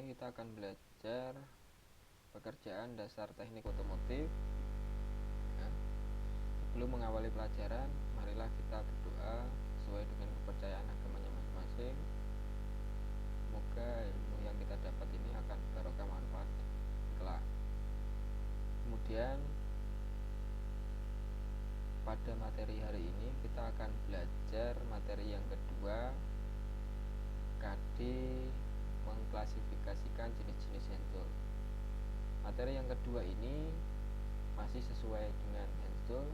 ini kita akan belajar pekerjaan dasar teknik otomotif. Ya. Sebelum mengawali pelajaran, marilah kita berdoa sesuai dengan kepercayaan agamanya masing-masing. Semoga ilmu yang kita dapat ini akan barokah manfaat kelak. Kemudian pada materi hari ini kita akan belajar materi yang kedua, KD mengklasifikasikan jenis-jenis hand tool. Materi yang kedua ini masih sesuai dengan hand tool,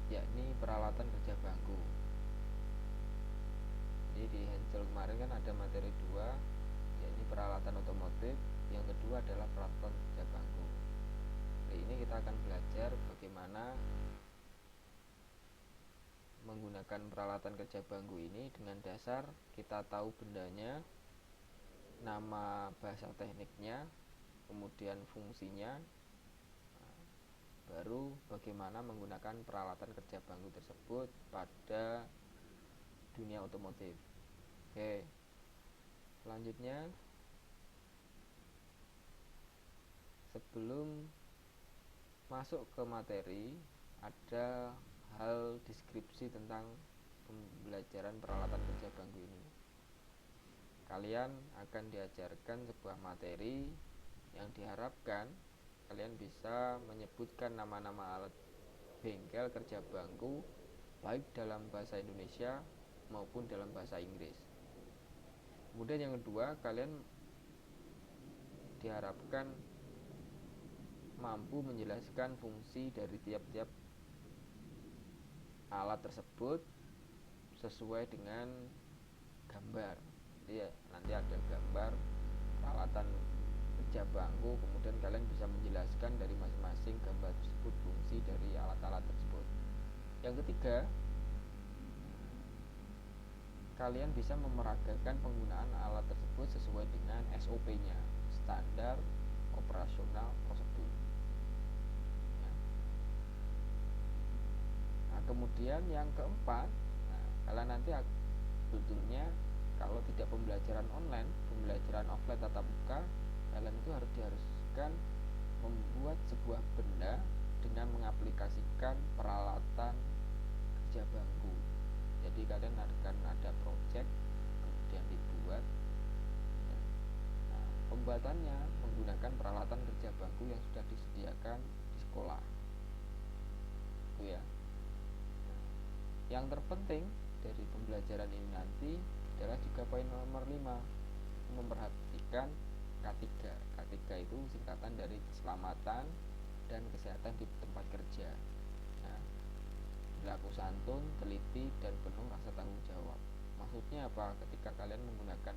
yakni peralatan kerja bangku. Jadi di hand tool kemarin kan ada materi 2, yakni peralatan otomotif. Yang kedua adalah peralatan kerja bangku. Hari ini kita akan belajar bagaimana menggunakan peralatan kerja bangku ini dengan dasar kita tahu bendanya, nama bahasa tekniknya, kemudian fungsinya, baru bagaimana menggunakan peralatan kerja bangku tersebut pada dunia otomotif. Oke, selanjutnya sebelum masuk ke materi, ada hal deskripsi tentang pembelajaran peralatan kerja bangku ini. Kalian akan diajarkan sebuah materi yang diharapkan kalian bisa menyebutkan nama-nama alat bengkel kerja bangku baik dalam bahasa Indonesia maupun dalam bahasa Inggris. Kemudian yang kedua, kalian diharapkan mampu menjelaskan fungsi dari tiap-tiap alat tersebut sesuai dengan gambar. Jadi nanti ada gambar peralatan kerja bangku, kemudian kalian bisa menjelaskan dari masing-masing gambar tersebut fungsi dari alat-alat tersebut. Yang ketiga, kalian bisa memeragakan penggunaan alat tersebut sesuai dengan SOP-nya, standar operasional prosedur. Nah, kemudian yang keempat, kalian nanti sebetulnya kalau tidak pembelajaran online, pembelajaran offline tatap muka, kalian itu diharuskan membuat sebuah benda dengan mengaplikasikan peralatan kerja bangku. Jadi kalian akan ada project, kemudian dibuat. Nah, pembuatannya menggunakan peralatan kerja bangku yang sudah disediakan di sekolah. Itu ya. Yang terpenting dari pembelajaran ini nanti adalah juga poin nomor 5, memperhatikan K3. K3 itu singkatan dari keselamatan dan kesehatan di tempat kerja. Nah, berlaku santun, teliti, dan penuh rasa tanggung jawab. Maksudnya apa? Ketika kalian menggunakan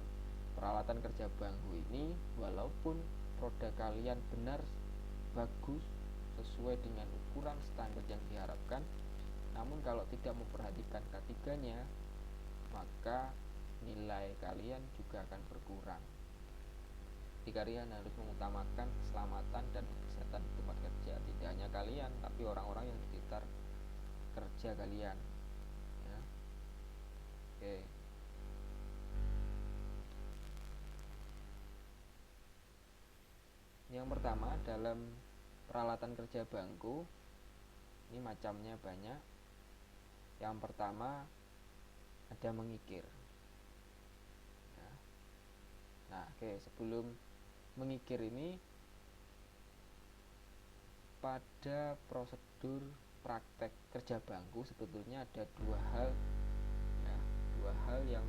peralatan kerja bangku ini, walaupun produk kalian benar, bagus, sesuai dengan ukuran standar yang diharapkan, namun kalau tidak memperhatikan K3-nya, maka nilai kalian juga akan berkurang. Jadi kalian harus mengutamakan keselamatan dan kesehatan di tempat kerja. Tidak hanya kalian, tapi orang-orang yang di sekitar kerja kalian. Ya. Oke. Yang pertama, dalam peralatan kerja bangku, ini macamnya banyak. Yang pertama ada mengikir. Ya. Nah, sebelum mengikir ini, pada prosedur praktek kerja bangku sebetulnya ada dua hal yang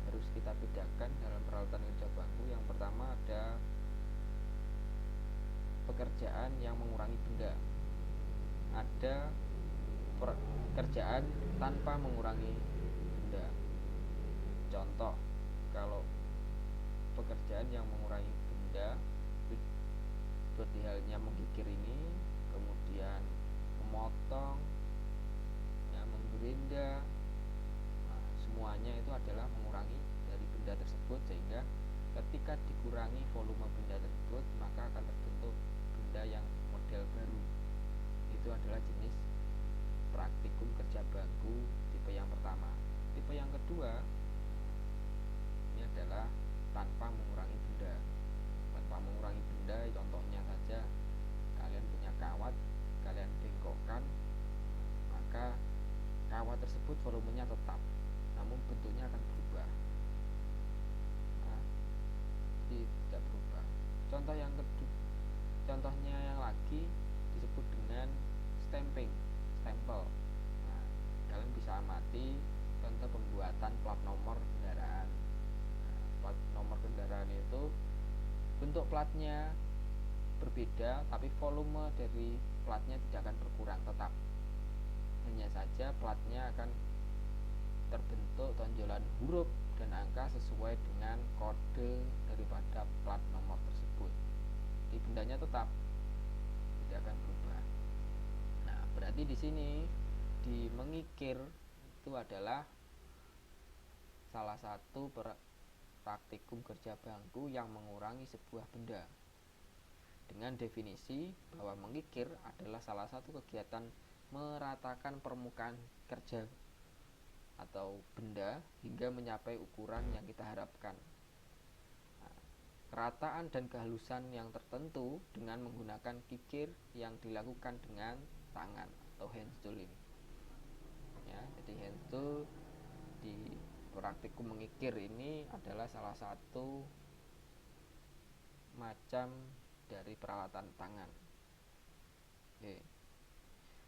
harus kita bedakan dalam peralatan kerja bangku. Yang pertama ada pekerjaan yang mengurangi benda, ada pekerjaan tanpa mengurangi benda. Contoh, kalau pekerjaan yang mengurangi benda seperti halnya menggigir ini, kemudian memotong, menggerinda, semuanya itu adalah mengurangi dari benda tersebut, sehingga ketika dikurangi volume benda tersebut maka akan terbentuk benda yang model baru. Itu adalah jenis praktikum kerja bangku tipe yang pertama. Tipe yang kedua adalah tanpa mengurangi benda. Tanpa mengurangi benda, contohnya saja kalian punya kawat, kalian bengkokkan, maka kawat tersebut volumenya tetap, namun bentuknya akan berubah. Nah, tidak berubah. Contohnya yang lagi disebut dengan stempel. Nah, kalian bisa amati contoh pembuatan plat nomor kendaraan. Nah, plat nomor kendaraan itu bentuk platnya berbeda, tapi volume dari platnya tidak akan berkurang, tetap. Hanya saja platnya akan terbentuk tonjolan huruf dan angka sesuai dengan kode daripada plat nomor tersebut. Jadi bendanya tetap, tidak akan berubah. Nah, berarti di sini di mengikir itu adalah salah satu praktikum kerja bangku yang mengurangi sebuah benda. Dengan definisi bahwa mengikir adalah salah satu kegiatan meratakan permukaan kerja atau benda hingga mencapai ukuran yang kita harapkan. Nah, kerataan dan kehalusan yang tertentu dengan menggunakan kikir yang dilakukan dengan tangan atau hand tool ini. Ya, jadi hand tool di praktikum mengikir ini adalah salah satu macam dari peralatan tangan. Oke.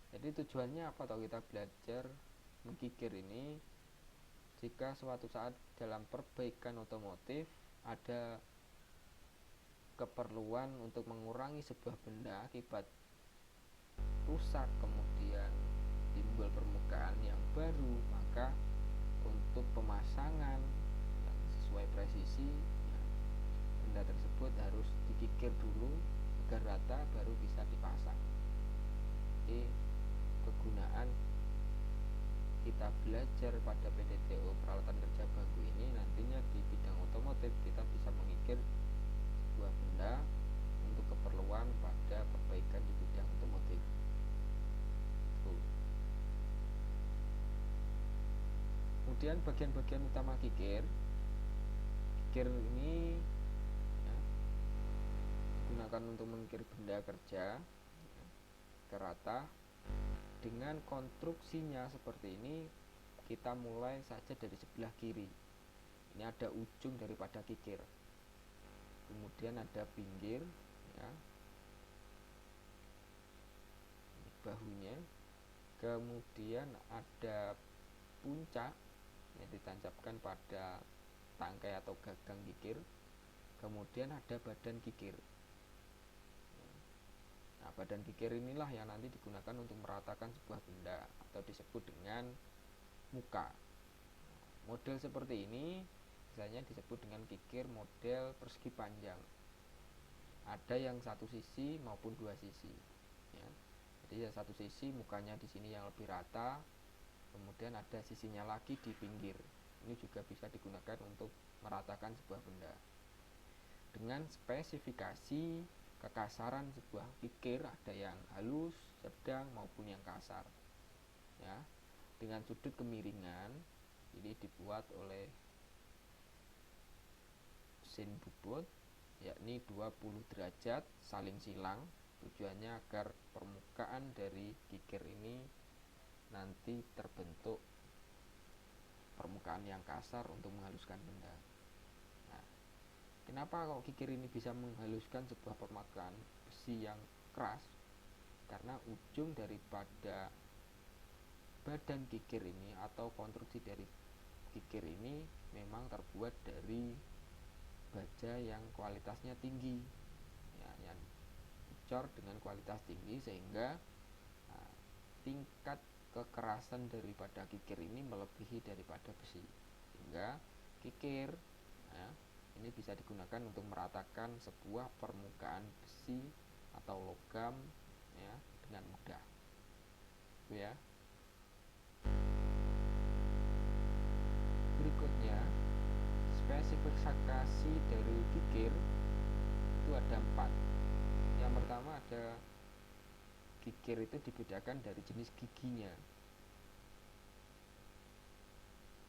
Jadi tujuannya apa kalau kita belajar mengikir ini? Jika suatu saat dalam perbaikan otomotif ada keperluan untuk mengurangi sebuah benda akibat rusak, kemudian timbul permukaan yang baru, maka untuk pemasangan yang sesuai presisi, ya, benda tersebut harus dikikir dulu agar rata baru bisa dipasang. Jadi kegunaan kita belajar pada PDTO peralatan kerja bangku ini nantinya di bidang otomotif kita bisa mengikir sebuah benda untuk keperluan pada perbaikan di bidang otomotif. Kemudian bagian-bagian utama kikir ini ya, digunakan untuk mengikir benda kerja ya, ke rata. Dengan konstruksinya seperti ini, kita mulai saja dari sebelah kiri. Ini ada ujung daripada kikir, kemudian ada pinggir ya, ini bahunya, kemudian ada puncak yang ditancapkan pada tangkai atau gagang kikir, kemudian ada badan kikir. Nah, badan kikir inilah yang nanti digunakan untuk meratakan sebuah benda atau disebut dengan muka. Model seperti ini biasanya disebut dengan kikir model persegi panjang. Ada yang satu sisi maupun dua sisi. Ya. Jadi ya satu sisi mukanya di sini yang lebih rata, kemudian ada sisinya lagi di pinggir. Ini juga bisa digunakan untuk meratakan sebuah benda. Dengan spesifikasi kekasaran sebuah kikir ada yang halus, sedang maupun yang kasar. Ya, dengan sudut kemiringan ini dibuat oleh mesin bubut, yakni 20 derajat saling silang. Tujuannya agar permukaan dari kikir ini nanti terbentuk permukaan yang kasar untuk menghaluskan benda. Nah, kenapa kok kikir ini bisa menghaluskan sebuah permukaan besi yang keras? Karena ujung daripada badan kikir ini atau konstruksi dari kikir ini memang terbuat dari baja yang kualitasnya tinggi, ya, yang dicor dengan kualitas tinggi sehingga tingkat kekerasan daripada kikir ini melebihi daripada besi, sehingga kikir ya, ini bisa digunakan untuk meratakan sebuah permukaan besi atau logam ya, dengan mudah. Itu ya. Berikutnya, spesifikasi dari kikir itu ada 4. Yang pertama ada kikir itu dibedakan dari jenis giginya.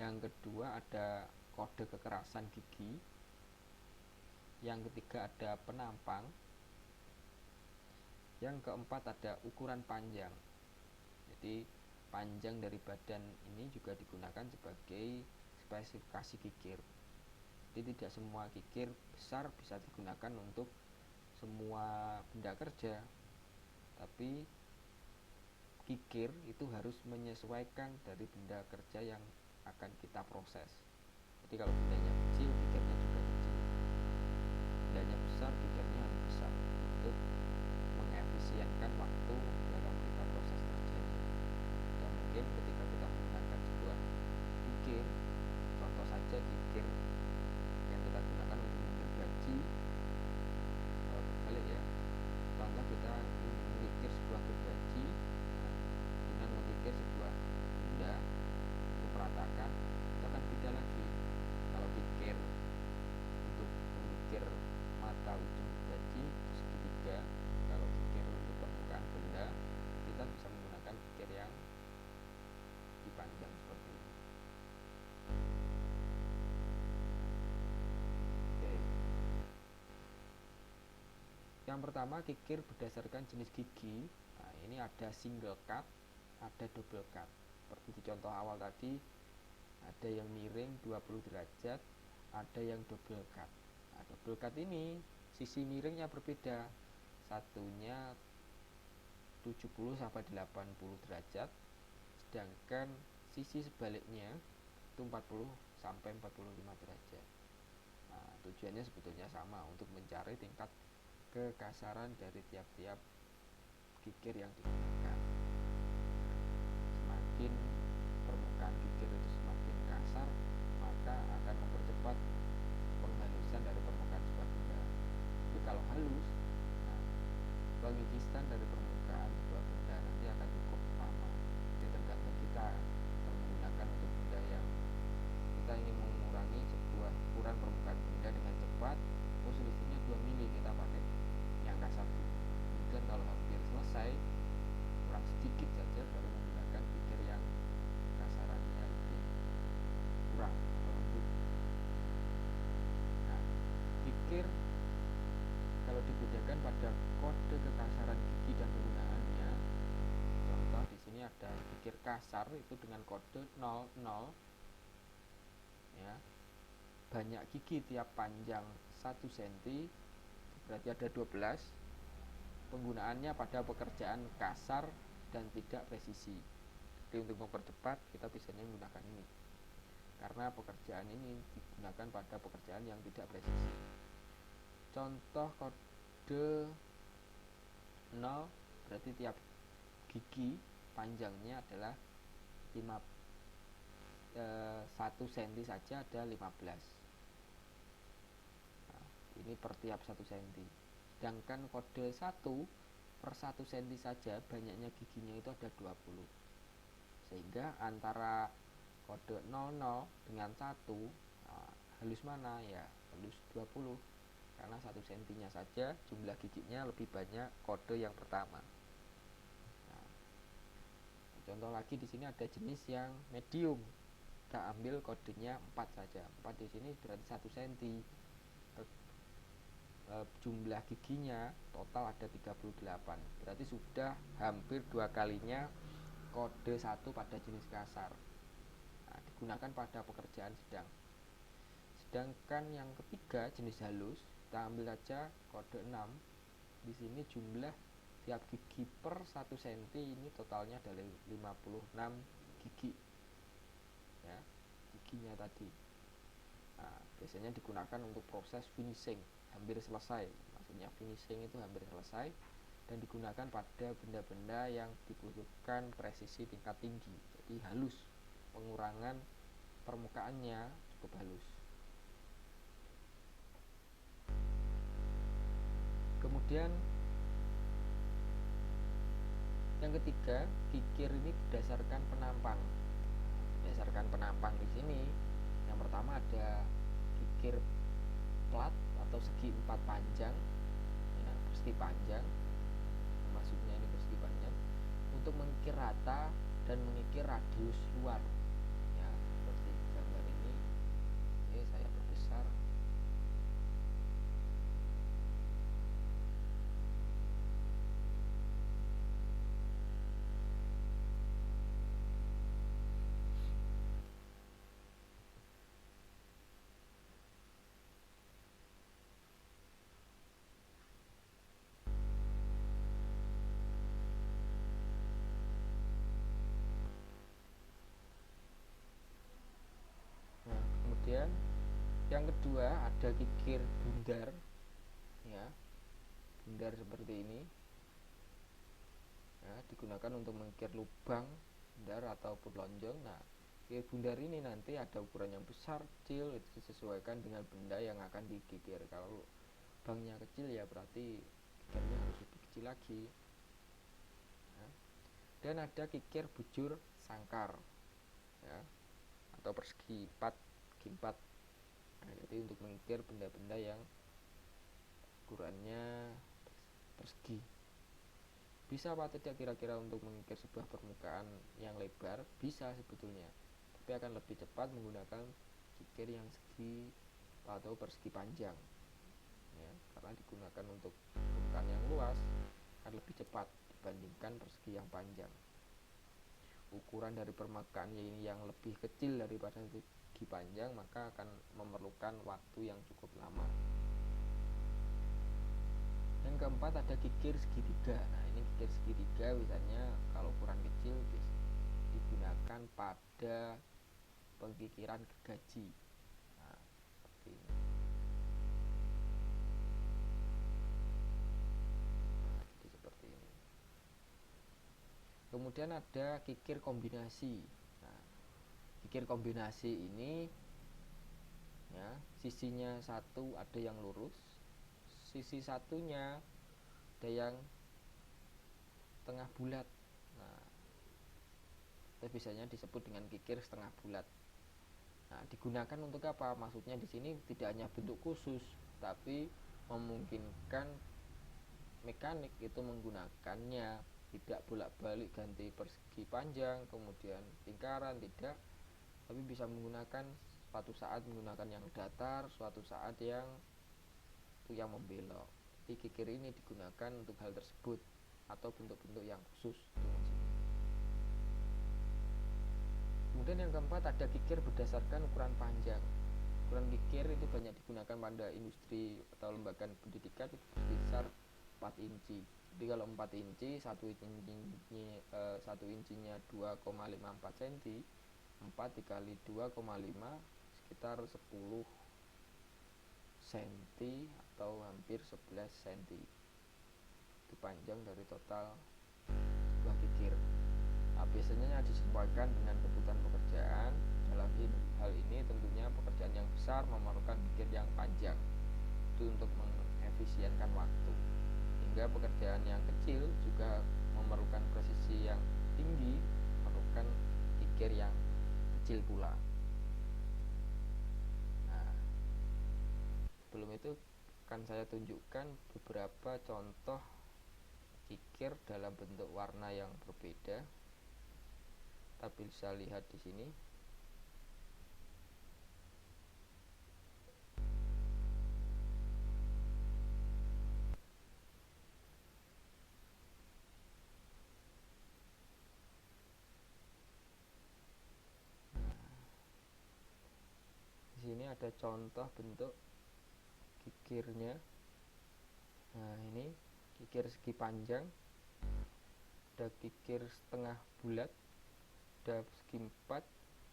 Yang kedua ada kode kekerasan gigi. Yang ketiga ada penampang. Yang keempat ada ukuran panjang. Jadi panjang dari badan ini juga digunakan sebagai spesifikasi kikir. Jadi tidak semua kikir besar bisa digunakan untuk semua benda kerja, tapi kikir itu harus menyesuaikan dari benda kerja yang akan kita proses. Jadi kalau bendanya kecil, kikirnya juga kecil. Bendanya besar, kikirnya harus besar untuk mengefisienkan waktu dalam kita proses kerjanya. Dan mungkin ketika kita menggunakan sebuah kikir, contoh saja kikir yang kita gunakan untuk menggergaji balik ya, contoh kita mengikir sebuah gergaji. Nah, dengan mengikir sebuah benda untuk meratakan, itu akan beda lagi. Kalau kikir untuk mengikir mata ujung gergaji itu segitiga. Kalau kikir untuk permukaan benda, kita bisa menggunakan kikir yang dipanjang seperti ini. Oke. Yang pertama, kikir berdasarkan jenis gigi. Nah, ini ada single cut, ada double cut. Seperti di contoh awal tadi, ada yang miring 20 derajat, ada yang double cut. Nah, double cut ini sisi miringnya berbeda. Satunya 70 sampai 80 derajat, sedangkan sisi sebaliknya itu 40 sampai 45 derajat. Nah, tujuannya sebetulnya sama, untuk mencari tingkat kekasaran dari tiap-tiap kikir yang digunakan. Semakin permukaan kikir itu semakin kasar, maka akan mempercepat penghalusan dari permukaan sebuah benda. Tapi kalau halus, nah, pengikisan dari permukaan sebuah benda nanti akan cukup lama. Jadi tergantung kita menggunakan untuk benda yang kita ingin mengurangi sebuah ukuran permukaan benda dengan cepat. Selisihnya 2 mili, kita pakai yang kasar dulu. Kemudian kalau hampir selesai, kurang sedikit saja, baru menggunakan kikir yang kasarannya lebih kurang atau lembut. Nah, kikir kalau dibedakan pada kode kekasaran gigi dan penggunaannya, contoh di sini ada kikir kasar itu dengan kode 00, ya, banyak gigi tiap panjang 1 cm, berarti ada 12. Penggunaannya pada pekerjaan kasar dan tidak presisi. Jadi untuk mempercepat, kita biasanya menggunakan ini, karena pekerjaan ini digunakan pada pekerjaan yang tidak presisi. Contoh kode 0, berarti tiap gigi panjangnya adalah 1 cm saja ada 15. Ini per tiap 1 cm. Sedangkan kode 1 per 1 cm saja banyaknya giginya itu ada 20. Sehingga antara kode 00 dengan 1, nah, halus mana? Ya halus 20. Karena 1 cm-nya saja jumlah giginya lebih banyak kode yang pertama. Nah, contoh lagi di sini ada jenis yang medium. Kita ambil kodenya 4 saja. 4 di sini berarti 1 cm. Jumlah giginya total ada 38, berarti sudah hampir 2 kalinya kode 1 pada jenis kasar. Nah, digunakan pada pekerjaan sedang. Sedangkan yang ketiga jenis halus, kita ambil saja kode 6. Di sini jumlah tiap gigi per 1 cm ini totalnya adalah 56 gigi, ya, giginya tadi. Nah, biasanya digunakan untuk proses finishing, hampir selesai. Maksudnya finishing itu hampir selesai, dan digunakan pada benda-benda yang dibutuhkan presisi tingkat tinggi. Jadi halus, pengurangan permukaannya cukup halus. Kemudian yang ketiga, kikir ini berdasarkan penampang. Berdasarkan penampang di sini, yang pertama ada kikir plat atau segi 4 panjang, ya, persegi panjang, maksudnya ini persegi panjang, untuk mengikir rata dan mengikir radius luar, ya, seperti gambar ini Yang kedua ada kikir bundar, ya, bundar seperti ini, ya, digunakan untuk mengikir lubang bundar ataupun lonjong. Nah, kikir bundar ini nanti ada ukuran yang besar, kecil, itu disesuaikan dengan benda yang akan dikikir. Kalau lubangnya kecil ya berarti kikirnya harus lebih kecil lagi. Nah, dan ada kikir bujur sangkar, ya, atau persegi 4 G4. Nah, jadi untuk mengikir benda-benda yang ukurannya persegi. Bisa apa tidak kira-kira untuk mengikir sebuah permukaan yang lebar? Bisa sebetulnya, tapi akan lebih cepat menggunakan kikir yang segi atau persegi panjang, ya, karena digunakan untuk permukaan yang luas akan lebih cepat dibandingkan persegi yang panjang. Ukuran dari permukaan ini yang lebih kecil daripada segi panjang, maka akan memerlukan waktu yang cukup lama. Yang keempat ada kikir segitiga. Nah, ini kikir segitiga misalnya kalau ukuran kecil digunakan pada pengkikiran gergaji. Nah, seperti ini. Nah, jadi seperti ini. Kemudian ada kikir kombinasi. Nah, kikir kombinasi ini, ya, sisinya satu ada yang lurus, sisi satunya ada yang tengah bulat. Nah, itu biasanya disebut dengan kikir setengah bulat. Nah, digunakan untuk apa? Maksudnya di sini tidak hanya bentuk khusus, tapi memungkinkan mekanik itu menggunakannya tidak bolak-balik ganti persegi panjang kemudian lingkaran, tidak, tapi bisa menggunakan suatu saat menggunakan yang datar, suatu saat yang membelok. Jadi kikir ini digunakan untuk hal tersebut atau bentuk-bentuk yang khusus. Kemudian yang keempat ada kikir berdasarkan ukuran panjang. Ukuran kikir itu banyak digunakan pada industri atau lembaga pendidikan, itu sebesar 4 inci. Jadi kalau 4 inci, 1 incinya 2,54 cm, 4 dikali 2,5 sekitar 10 cm atau hampir 11 cm. Itu panjang dari total sebuah kikir. Nah, biasanya disesuaikan dengan kebutuhan pekerjaan. Dalam hal ini tentunya pekerjaan yang besar memerlukan kikir yang panjang, itu untuk mengefisienkan waktu. Hingga pekerjaan yang kecil juga memerlukan presisi yang tinggi, memerlukan kikir yang kecil pula. Nah, sebelum itu akan saya tunjukkan beberapa contoh kikir dalam bentuk warna yang berbeda. Kita bisa lihat di sini. Di sini ada contoh bentuk kikirnya. Nah, ini kikir segi panjang, ada kikir setengah bulat, ada segi 4,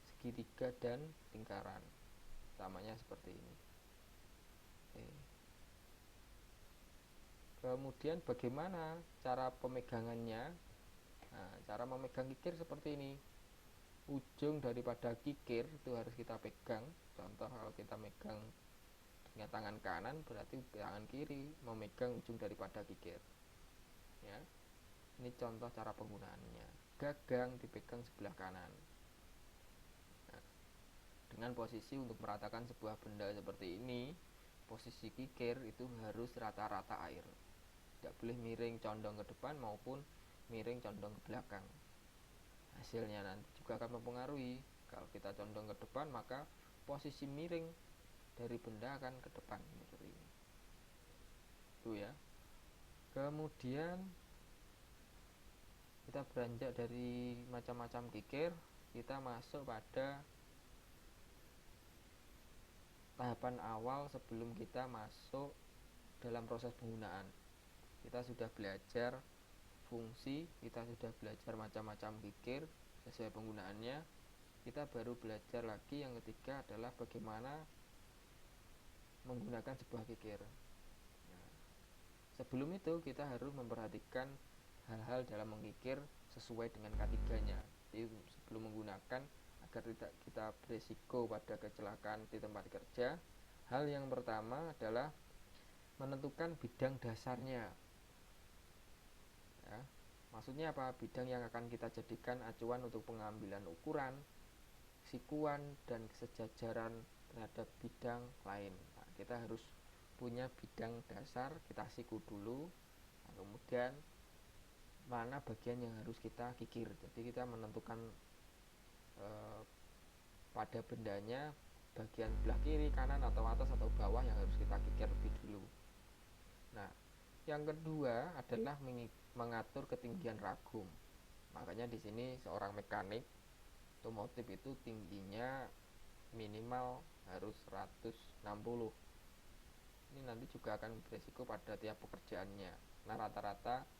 segitiga, dan lingkaran. Samanya seperti ini. Oke. Kemudian bagaimana cara pemegangannya? Nah, cara memegang kikir seperti ini. Ujung daripada kikir itu harus kita pegang. Contoh kalau kita megang dengan tangan kanan, berarti tangan kiri memegang ujung daripada kikir. Ya. Ini contoh cara penggunaannya. Gagang dipegang sebelah kanan. Nah, dengan posisi untuk meratakan sebuah benda seperti ini, posisi kikir itu harus rata-rata air. Tidak boleh miring condong ke depan maupun miring condong ke belakang. Hasilnya nanti juga akan mempengaruhi. Kalau kita condong ke depan, maka posisi miring dari benda akan ke depan seperti ini. Itu ya. Kemudian kita beranjak dari macam-macam kikir, kita masuk pada tahapan awal sebelum kita masuk dalam proses penggunaan. Kita sudah belajar fungsi, kita sudah belajar macam-macam kikir sesuai penggunaannya. Kita baru belajar lagi yang ketiga adalah bagaimana menggunakan sebuah kikir. Nah, sebelum itu kita harus memperhatikan hal-hal dalam mengikir sesuai dengan K3-nya. Jadi sebelum menggunakan, agar tidak kita beresiko pada kecelakaan di tempat kerja, hal yang pertama adalah menentukan bidang dasarnya. Ya, maksudnya apa? Bidang yang akan kita jadikan acuan untuk pengambilan ukuran, sikuan, dan kesejajaran terhadap bidang lain. Nah, kita harus punya bidang dasar, kita siku dulu. Nah, kemudian mana bagian yang harus kita kikir. Jadi kita menentukan pada bendanya bagian sebelah kiri, kanan, atau atas, atau bawah yang harus kita kikir lebih dulu. Nah, yang kedua adalah mengatur ketinggian ragum. Makanya di sini seorang mekanik otomotif itu tingginya minimal harus 160. Ini nanti juga akan beresiko pada tiap pekerjaannya. Nah, rata-rata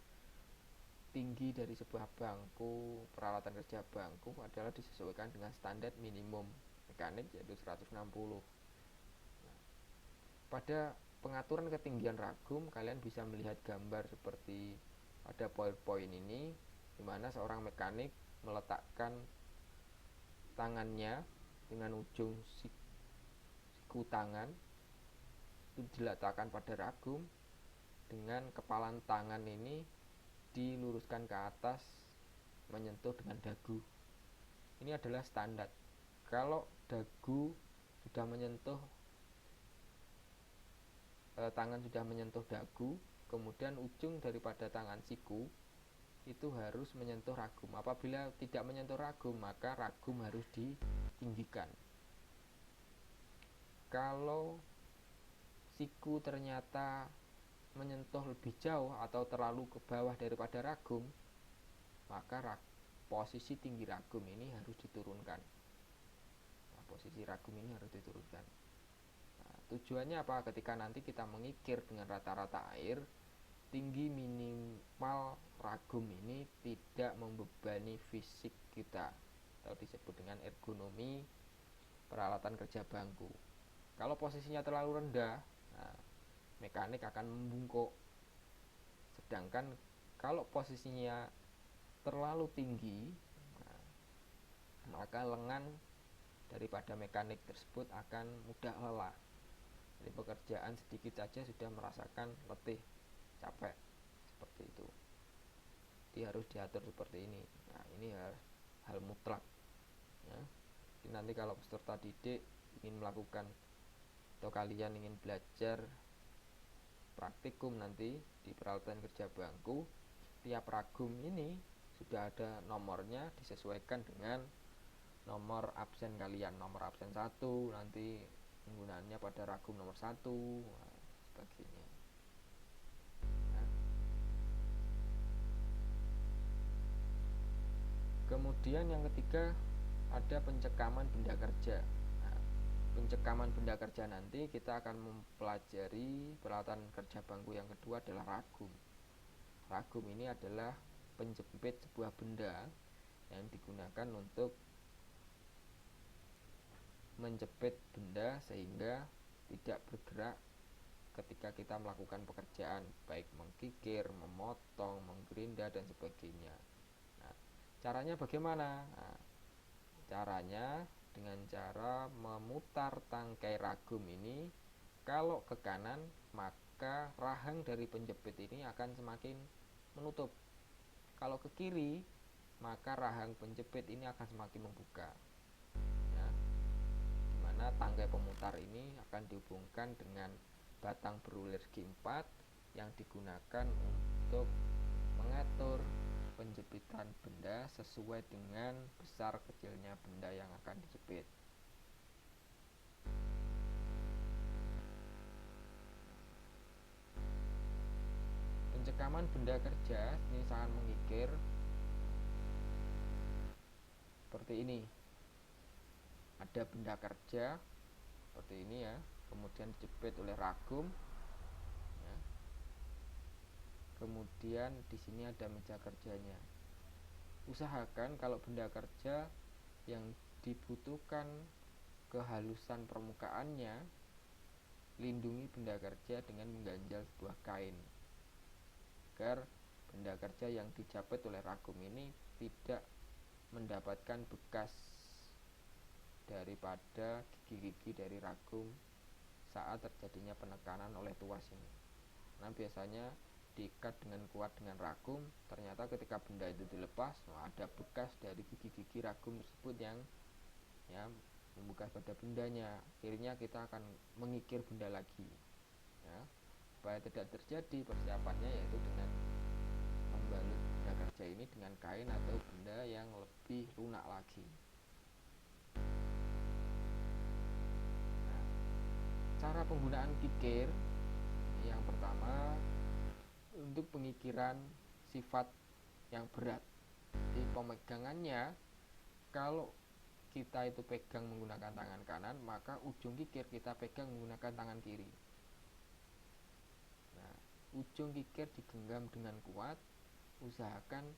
tinggi dari sebuah bangku, peralatan kerja bangku adalah disesuaikan dengan standar minimum mekanik, yaitu 160. Nah, pada pengaturan ketinggian ragum, kalian bisa melihat gambar seperti pada PowerPoint ini, di mana seorang mekanik meletakkan tangannya dengan ujung siku tangan itu diletakkan pada ragum, dengan kepalan tangan ini diluruskan ke atas menyentuh dengan dagu. Ini adalah standar. Kalau dagu sudah menyentuh, tangan sudah menyentuh dagu, kemudian ujung daripada tangan siku itu harus menyentuh ragum. Apabila tidak menyentuh ragum, maka ragum harus ditinggikan. Kalau siku ternyata menyentuh lebih jauh atau terlalu ke bawah daripada ragum, maka posisi tinggi ragum ini harus diturunkan. Nah, posisi ragum ini harus diturunkan. Nah, tujuannya apa? Ketika nanti kita mengikir dengan rata-rata air, tinggi minimal ragum ini tidak membebani fisik kita, atau disebut dengan ergonomi peralatan kerja bangku. Kalau posisinya terlalu rendah, nah, mekanik akan membungkuk. Sedangkan kalau posisinya terlalu tinggi, nah, maka lengan daripada mekanik tersebut akan mudah lelah. Jadi pekerjaan sedikit saja sudah merasakan letih, capek, seperti itu. Jadi harus diatur seperti ini. Nah, ini hal mutlak, ya. Jadi nanti kalau peserta didik ingin melakukan, atau kalian ingin belajar praktikum nanti di peralatan kerja bangku, tiap ragum ini sudah ada nomornya, disesuaikan dengan nomor absen kalian. Nomor absen 1 nanti penggunaannya pada ragum nomor 1, nah, sebagainya. Nah, kemudian yang ketiga ada pencekaman benda kerja. Pencekaman benda kerja nanti kita akan mempelajari peralatan kerja bangku yang kedua adalah ragum. Ragum ini adalah penjepit sebuah benda yang digunakan untuk menjepit benda sehingga tidak bergerak ketika kita melakukan pekerjaan, baik mengkikir, memotong, menggerinda, dan sebagainya. Nah, caranya bagaimana? Nah, caranya dengan cara memutar tangkai ragum ini. Kalau ke kanan, maka rahang dari penjepit ini akan semakin menutup. Kalau ke kiri, maka rahang penjepit ini akan semakin membuka, ya. Dimana tangkai pemutar ini akan dihubungkan dengan batang berulir segi 4 yang digunakan untuk mengatur penjepitan benda sesuai dengan besar kecilnya benda yang akan dijepit. Pencekaman benda kerja ini sangat mengikir seperti ini. Ada benda kerja seperti ini, ya, kemudian dijepit oleh ragum, ya. Kemudian di sini ada meja kerjanya. Usahakan kalau benda kerja yang dibutuhkan kehalusan permukaannya lindungi benda kerja dengan mengganjal sebuah kain agar benda kerja yang dijepit oleh ragum ini tidak mendapatkan bekas daripada gigi-gigi dari ragum saat terjadinya penekanan oleh tuas ini. Nah, biasanya diikat dengan kuat dengan ragum, ternyata ketika benda itu dilepas, ada bekas dari gigi-gigi ragum tersebut yang membekas pada bendanya. Akhirnya kita akan mengikir benda lagi. Ya, supaya tidak terjadi, persiapannya yaitu dengan membalut benda kerja ini dengan kain atau benda yang lebih lunak lagi. Nah, cara penggunaan kikir yang pertama untuk pengikiran sifat yang berat. Di pemegangannya, kalau kita itu pegang menggunakan tangan kanan, maka ujung kikir kita pegang menggunakan tangan kiri. Nah, ujung kikir digenggam dengan kuat. Usahakan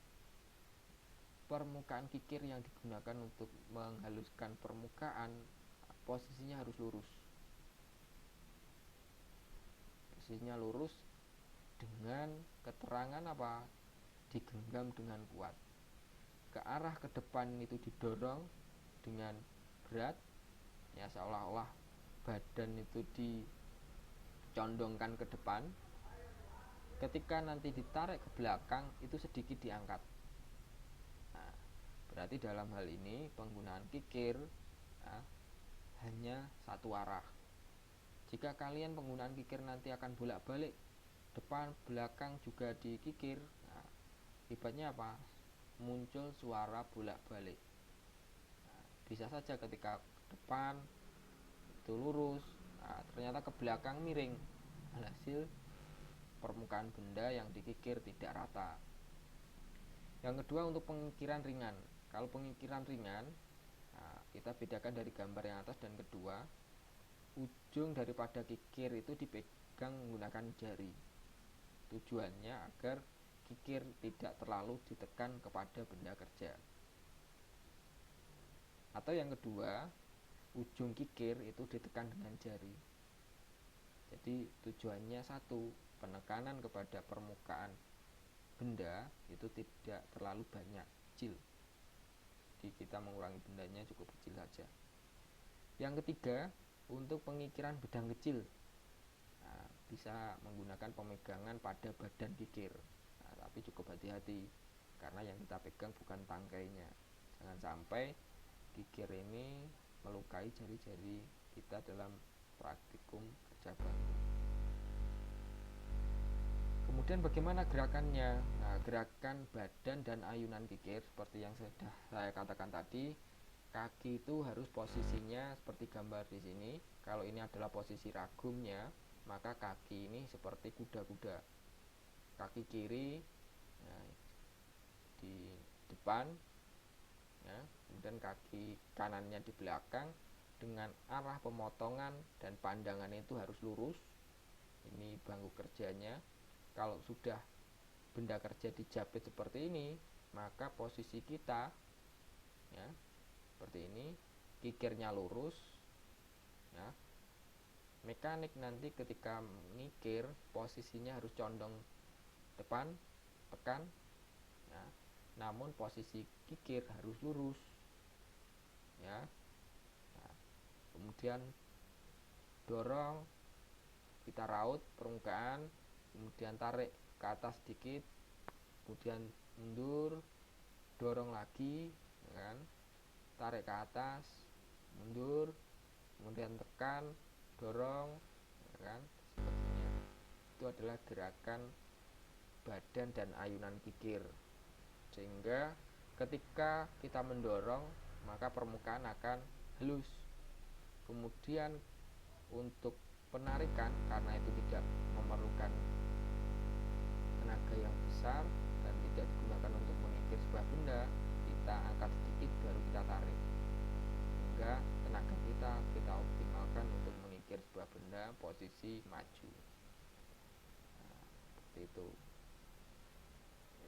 permukaan kikir yang digunakan untuk menghaluskan permukaan posisinya harus lurus. Posisinya lurus dengan keterangan apa? Digenggam dengan kuat. Ke arah ke depan itu didorong dengan berat, ya seolah-olah badan itu dicondongkan ke depan. Ketika nanti ditarik ke belakang itu sedikit diangkat. Nah, berarti dalam hal ini penggunaan kikir hanya satu arah. Jika kalian penggunaan kikir nanti akan bolak-balik, depan belakang juga dikikir, akibatnya apa? Muncul suara bolak-balik. Bisa saja ketika depan itu lurus, ternyata ke belakang miring, hasil permukaan benda yang dikikir tidak rata. Yang kedua untuk pengikiran ringan. Kalau pengikiran ringan, kita bedakan dari gambar yang atas dan kedua. Ujung daripada kikir itu dipegang menggunakan jari. Tujuannya agar kikir tidak terlalu ditekan kepada benda kerja. Atau yang kedua, ujung kikir itu ditekan dengan jari. Jadi tujuannya satu, penekanan kepada permukaan benda itu tidak terlalu banyak, kecil. Jadi kita mengurangi bendanya cukup kecil saja. Yang ketiga, untuk pengikiran bedang kecil, bisa menggunakan pemegangan pada badan kikir. Tapi cukup hati-hati karena yang kita pegang bukan tangkainya. Jangan sampai kikir ini melukai jari-jari kita dalam praktikum kerja bangku. Kemudian bagaimana gerakannya? Nah, gerakan badan dan ayunan kikir seperti yang sudah saya katakan tadi, kaki itu harus posisinya seperti gambar di sini. Kalau ini adalah posisi ragumnya, maka kaki ini seperti kuda-kuda. Kaki kiri di depan, kemudian kaki kanannya di belakang, dengan arah pemotongan dan pandangan itu harus lurus. Ini bangku kerjanya. Kalau sudah benda kerja dijepit seperti ini, maka posisi kita seperti ini, kikirnya lurus. Mekanik nanti ketika mengikir posisinya harus condong depan, tekan. Namun posisi kikir harus lurus. Kemudian dorong, kita raut permukaan, kemudian tarik ke atas sedikit, kemudian mundur, dorong lagi, tarik ke atas, mundur, kemudian tekan, dorong, sebagainya. Itu adalah gerakan badan dan ayunan kikir, sehingga ketika kita mendorong maka permukaan akan halus. Kemudian untuk penarikan, karena itu tidak memerlukan tenaga yang besar dan tidak digunakan untuk mengikir sebuah benda, kita angkat sedikit baru kita tarik, sehingga tenaga kita optimalkan untuk mengikir sebuah benda posisi maju. Seperti itu.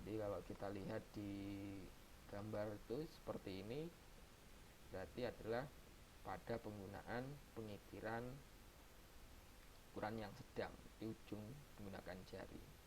Jadi kalau kita lihat di gambar itu seperti ini, berarti adalah pada penggunaan pengikiran ukuran yang sedang di ujung menggunakan jari.